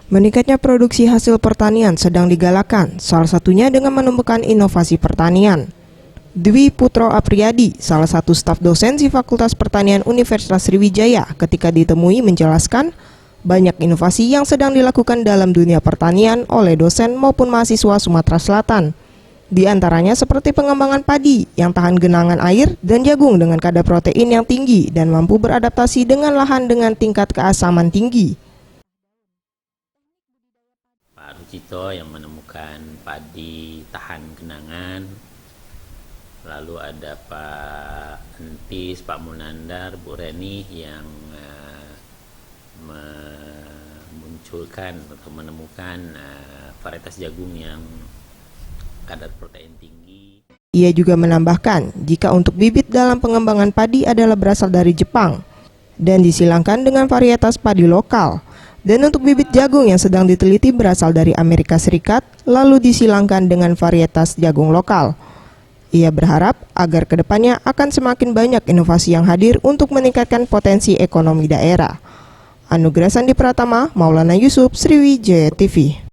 Meningkatnya produksi hasil pertanian sedang digalakan, salah satunya dengan menemukan inovasi pertanian. Dwi Putro Apriyadi, salah satu staf dosen di Fakultas Pertanian Universitas Sriwijaya, ketika ditemui menjelaskan banyak inovasi yang sedang dilakukan dalam dunia pertanian oleh dosen maupun mahasiswa Sumatera Selatan. Di antaranya seperti pengembangan padi yang tahan genangan air dan jagung dengan kadar protein yang tinggi dan mampu beradaptasi dengan lahan dengan tingkat keasaman tinggi. Pak Rucito yang menemukan padi tahan genangan, lalu ada Pak Entis, Pak Munandar, Bu Reni yang memunculkan atau menemukan varietas jagung yang kadar protein tinggi. Ia juga menambahkan, jika untuk bibit dalam pengembangan padi adalah berasal dari Jepang dan disilangkan dengan varietas padi lokal. Dan untuk bibit jagung yang sedang diteliti berasal dari Amerika Serikat, lalu disilangkan dengan varietas jagung lokal. Ia berharap agar kedepannya akan semakin banyak inovasi yang hadir untuk meningkatkan potensi ekonomi daerah. Anugerah Sandi Pratama, Maulana Yusuf, Sriwijaya TV.